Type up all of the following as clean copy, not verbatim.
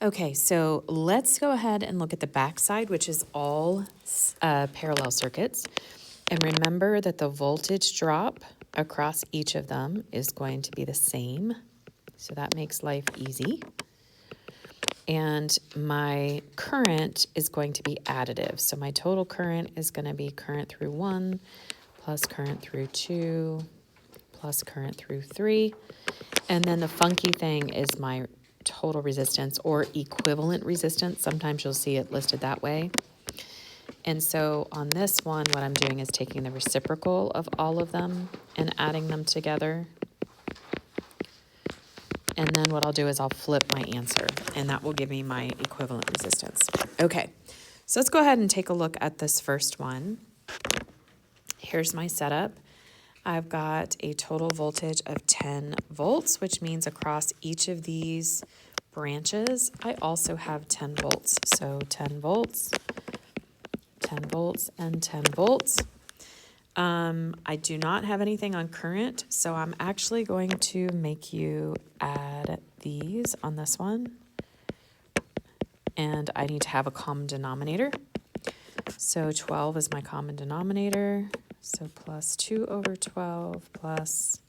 Okay, so let's go ahead and look at the back side, which is all parallel circuits. And remember that the voltage drop across each of them is going to be the same. So that makes life easy. And my current is going to be additive. So my total current is going to be current through 1 plus current through 2 plus current through 3. And then the funky thing is my total resistance or equivalent resistance. Sometimes you'll see it listed that way. And so on this one, what I'm doing is taking the reciprocal of all of them and adding them together. And then what I'll do is I'll flip my answer, and that will give me my equivalent resistance. Okay, so let's go ahead and take a look at this first one. Here's my setup. I've got a total voltage of 10 volts, which means across each of these branches, I also have 10 volts. So 10 volts, 10 volts, and 10 volts. I do not have anything on current, so I'm actually going to make you add these on this one. And I need to have a common denominator. So 12 is my common denominator. So plus 2 over 12 plus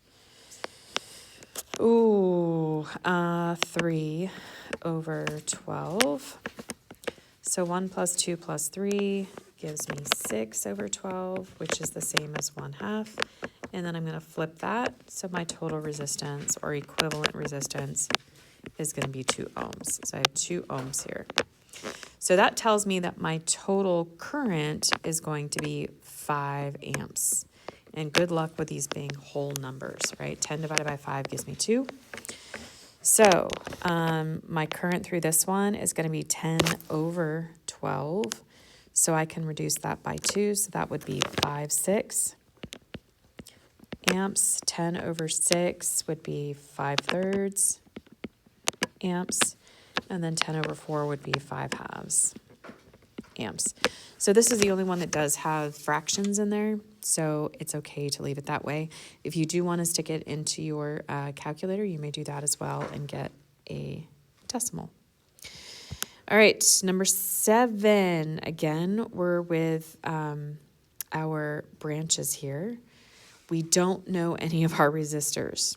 3 over 12. So 1 plus 2 plus 3 gives me 6 over 12, which is the same as 1/2. And then I'm going to flip that. So my total resistance or equivalent resistance is going to be 2 ohms. So I have 2 ohms here. So that tells me that my total current is going to be 5 amps. And good luck with these being whole numbers, right? 10 divided by 5 gives me 2. So my current through this one is going to be 10 over 12. So I can reduce that by 2. So that would be 5/6 amps. 10 over 6 would be 5/3 amps. And then 10 over 4 would be 5/2 amps. So this is the only one that does have fractions in there, so it's okay to leave it that way. If you do want to stick it into your calculator, you may do that as well and get a decimal. All right, number 7. Again, we're with our branches here. We don't know any of our resistors.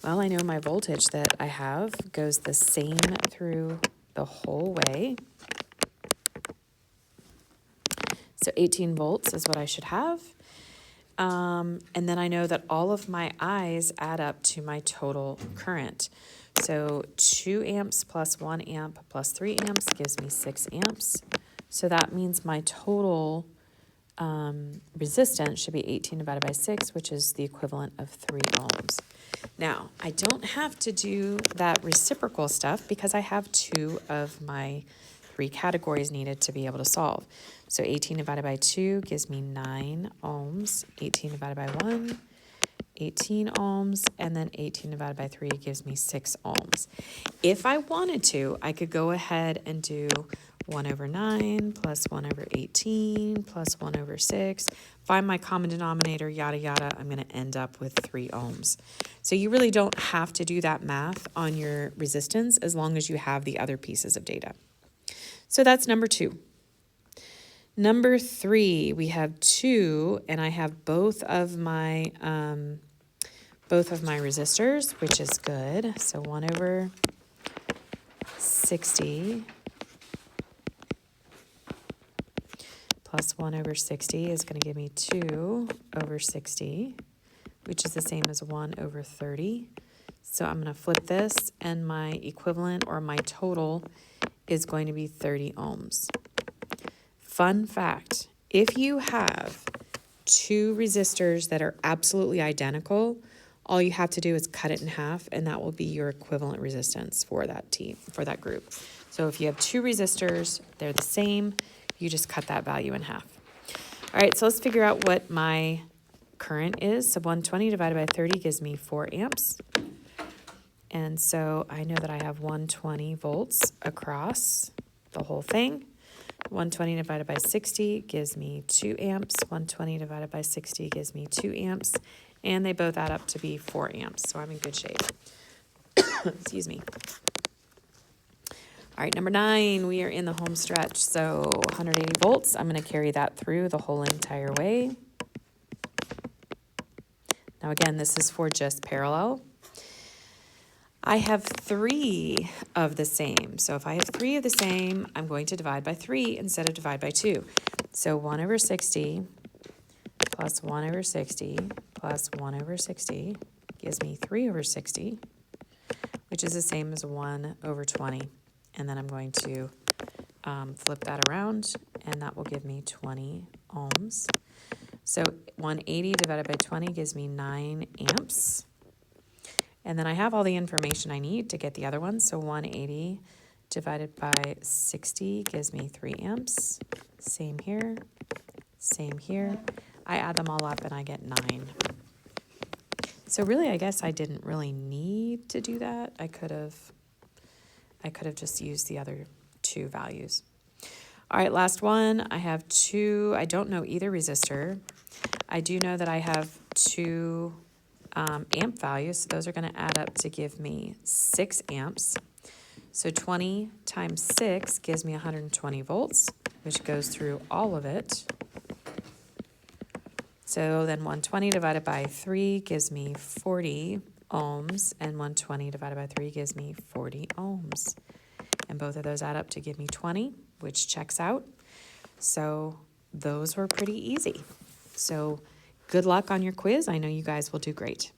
Well, I know my voltage that I have goes the same through the whole way. So 18 volts is what I should have. And then I know that all of my I's add up to my total current. So 2 amps plus 1 amp plus 3 amps gives me 6 amps. So that means my total resistance should be 18 divided by 6, which is the equivalent of 3 ohms. Now, I don't have to do that reciprocal stuff because I have 2 of my 3 categories needed to be able to solve. So 18 divided by 2 gives me 9 ohms. 18 divided by 1, 18 ohms. And then 18 divided by 3 gives me 6 ohms. If I wanted to, I could go ahead and do 1 over 9 plus 1 over 18 plus 1 over 6. Find my common denominator, yada, yada. I'm going to end up with 3 ohms. So you really don't have to do that math on your resistance as long as you have the other pieces of data. So that's number 2. Number 3, we have 2, and I have both of my resistors, which is good. So 1 over 60 plus 1 over 60 is going to give me 2 over 60, which is the same as 1 over 30. So I'm going to flip this, and my equivalent or my total is going to be 30 ohms. Fun fact, if you have 2 resistors that are absolutely identical, all you have to do is cut it in half, and that will be your equivalent resistance for that group. So if you have 2 resistors, they're the same, you just cut that value in half. All right, so let's figure out what my current is. So 120 divided by 30 gives me 4 amps. And so I know that I have 120 volts across the whole thing. 120 divided by 60 gives me 2 amps. 120 divided by 60 gives me 2 amps. And they both add up to be 4 amps. So I'm in good shape. Excuse me. All right, number 9, we are in the home stretch. So 180 volts, I'm going to carry that through the whole entire way. Now again, this is for just parallel. I have 3 of the same. So if I have 3 of the same, I'm going to divide by 3 instead of divide by 2. So 1 over 60 plus 1 over 60 plus 1 over 60 gives me 3 over 60, which is the same as 1 over 20. And then I'm going to flip that around, and that will give me 20 ohms. So 180 divided by 20 gives me 9 amps. And then I have all the information I need to get the other one. So 180 divided by 60 gives me 3 amps. Same here, same here. I add them all up and I get 9. So really, I guess I didn't really need to do that. I could have just used the other 2 values. All right, last one. I have 2, I don't know either resistor. I do know that I have 2 amp values, so those are going to add up to give me 6 amps. So 20 times 6 gives me 120 volts, which goes through all of it. So then 120 divided by 3 gives me 40 ohms, and 120 divided by 3 gives me 40 ohms. And both of those add up to give me 20, which checks out. So those were pretty easy. So good luck on your quiz. I know you guys will do great.